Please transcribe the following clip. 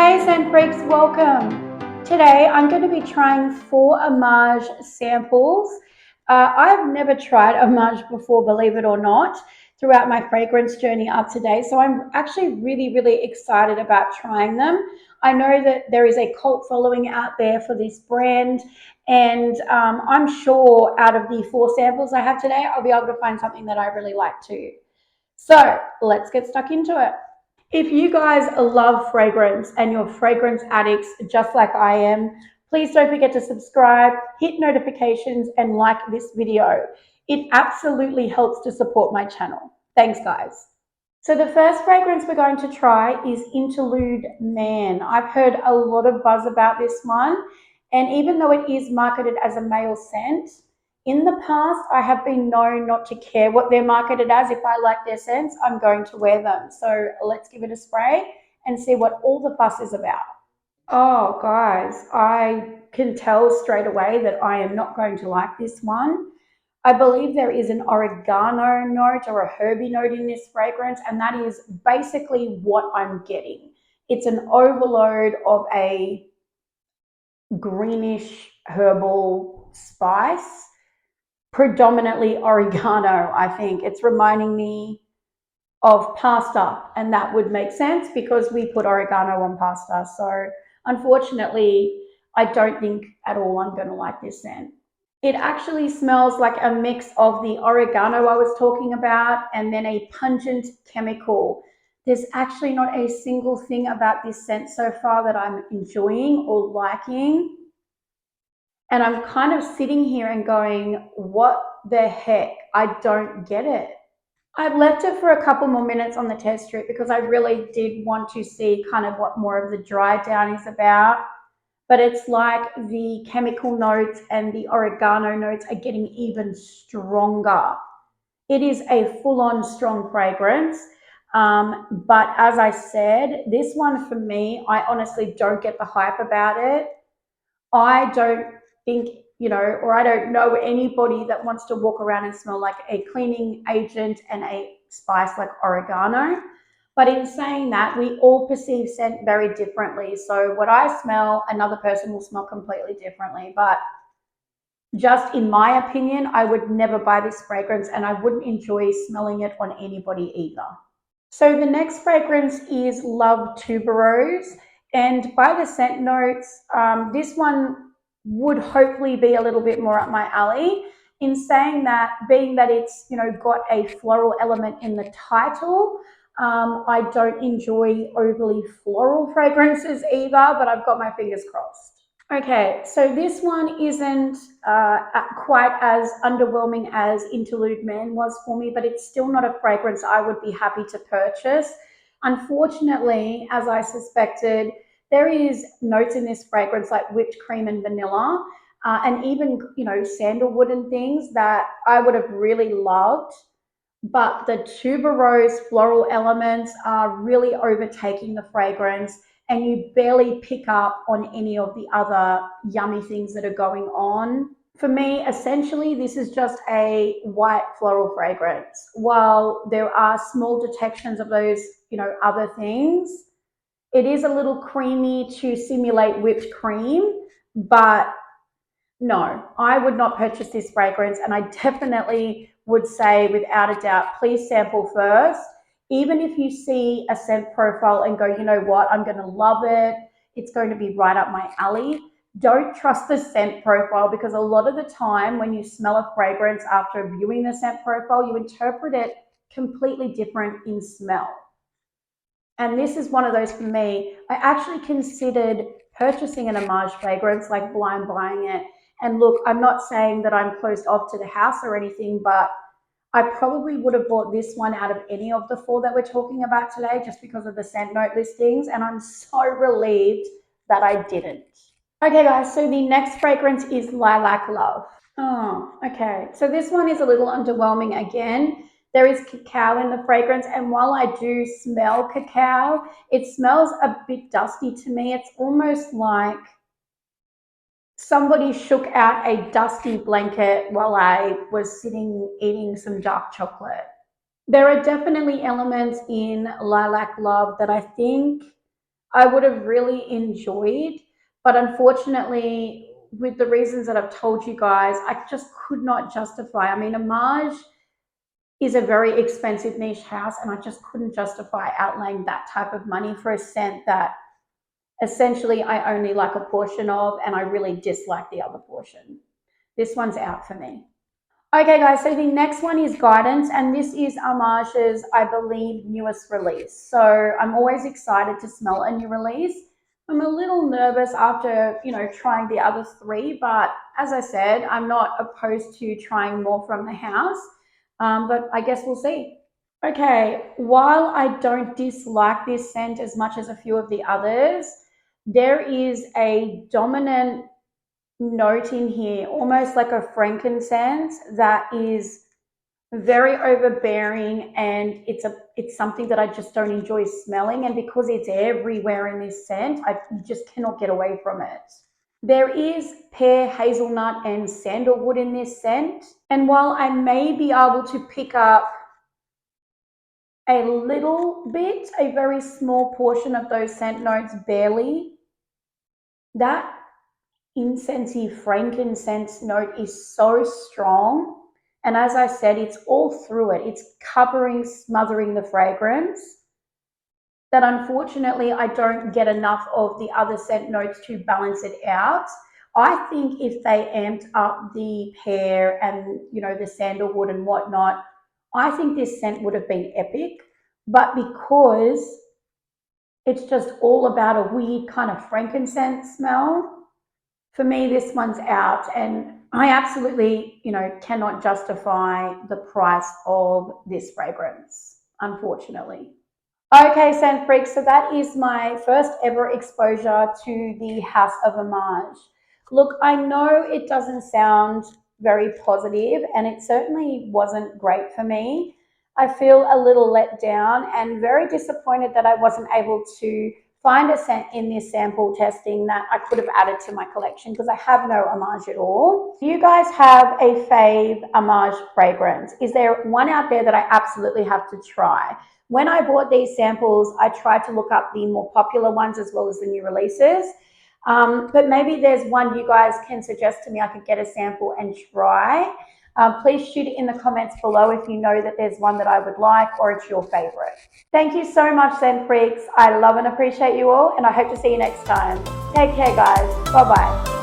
Hey scent freaks, welcome. Today I'm going to be trying 4 Amouage samples. I've never tried Amouage before, believe it or not, throughout my fragrance journey up to date. So I'm actually really excited about trying them. I know that there is a cult following out there for this brand, and I'm sure out of the 4 samples I have today, I'll be able to find something that I really like too. So let's get stuck into it. If you guys love fragrance and you're fragrance addicts just like I am, please don't forget to subscribe, hit notifications, and like this video. It absolutely helps to support my channel. Thanks, guys. So the first fragrance we're going to try is Interlude Man. I've heard a lot of buzz about this one, and even though it is marketed as a male scent, in the past, I have been known not to care what they're marketed as. If I like their scents, I'm going to wear them. So let's give it a spray and see what all the fuss is about. Oh, guys, I can tell straight away that I am not going to like this one. I believe there is an oregano note or a herby note in this fragrance, and that is basically what I'm getting. It's an overload of a greenish herbal spice, predominantly oregano. I think it's reminding me of pasta, and that would make sense because we put oregano on pasta. So unfortunately, I don't think at all I'm going to like this scent. It actually smells like a mix of the oregano I was talking about and then a pungent chemical. There's actually not a single thing about this scent so far that I'm enjoying or liking. And I'm kind of sitting here and going, what the heck? I don't get it. I've left it for a couple more minutes on the test strip because I really did want to see kind of what more of the dry down is about. But it's like the chemical notes and the oregano notes are getting even stronger. It is a full-on strong fragrance. But as I said, this one for me, I honestly don't get the hype about it. I don't think, or I don't know anybody that wants to walk around and smell like a cleaning agent and a spice like oregano. But in saying that, we all perceive scent very differently. So what I smell, another person will smell completely differently. But just in my opinion, I would never buy this fragrance and I wouldn't enjoy smelling it on anybody either. So the next fragrance is Love Tuberose. And by the scent notes, this one would hopefully be a little bit more up my alley. In saying that, being that it's got a floral element in the title, I don't enjoy overly floral fragrances either, but I've got my fingers crossed. Okay, so this one isn't quite as underwhelming as Interlude Man was for me, but it's still not a fragrance I would be happy to purchase. Unfortunately, as I suspected, there is notes in this fragrance like whipped cream and vanilla, and even sandalwood and things that I would have really loved. But the tuberose floral elements are really overtaking the fragrance, and you barely pick up on any of the other yummy things that are going on. For me, essentially, this is just a white floral fragrance. While there are small detections of those, other things, it is a little creamy to simulate whipped cream, but no, I would not purchase this fragrance, and I definitely would say without a doubt, please sample first. Even if you see a scent profile and go, you know what, I'm going to love it, it's going to be right up my alley. Don't trust the scent profile, because a lot of the time when you smell a fragrance after viewing the scent profile, you interpret it completely different in smell. And this is one of those for me. I actually considered purchasing an Amouage fragrance, like blind buying it. And look, I'm not saying that I'm closed off to the house or anything, but I probably would have bought this one out of any of the 4 that we're talking about today just because of the scent note listings. And I'm so relieved that I didn't. Okay, guys, so the next fragrance is Lilac Love. Oh, okay. So this one is a little underwhelming again. There is cacao in the fragrance, and while I do smell cacao, it smells a bit dusty to me. It's almost like somebody shook out a dusty blanket while I was sitting eating some dark chocolate. There are definitely elements in Lilac Love that I think I would have really enjoyed. But unfortunately, with the reasons that I've told you guys, I just could not justify. I mean, Amouage is a very expensive niche house, and I just couldn't justify outlaying that type of money for a scent that essentially I only like a portion of, and I really dislike the other portion. This one's out for me. Okay, guys, so the next one is Guidance, and this is Amouage's, I believe, newest release. So I'm always excited to smell a new release. I'm a little nervous after, trying the other three, but as I said, I'm not opposed to trying more from the house, but I guess we'll see. Okay, while I don't dislike this scent as much as a few of the others, there is a dominant note in here, almost like a frankincense that is very overbearing, and it's something that I just don't enjoy smelling, and because it's everywhere in this scent, I just cannot get away from it. There is pear, hazelnut, and sandalwood in this scent, and while I may be able to pick up a little bit, a very small portion of those scent notes, barely, that incensey frankincense note is so strong. And as I said, it's all through it. It's covering, smothering the fragrance, that unfortunately I don't get enough of the other scent notes to balance it out. I think if they amped up the pear and, the sandalwood and whatnot, I think this scent would have been epic. But because it's just all about a weird kind of frankincense smell, for me, this one's out, and I absolutely, cannot justify the price of this fragrance, unfortunately. Okay, scent freaks, so that is my first ever exposure to the House of Amouage. Look, I know it doesn't sound very positive, and it certainly wasn't great for me. I feel a little let down and very disappointed that I wasn't able to find a scent in this sample testing that I could have added to my collection, because I have no Amouage at all. Do you guys have a fave Amouage fragrance? Is there one out there that I absolutely have to try? When I bought these samples, I tried to look up the more popular ones as well as the new releases. But maybe there's one you guys can suggest to me I could get a sample and try. Please shoot it in the comments below if you know that there's one that I would like or it's your favorite. Thank you so much, Scent Freaks. I love and appreciate you all, and I hope to see you next time. Take care, guys. Bye-bye.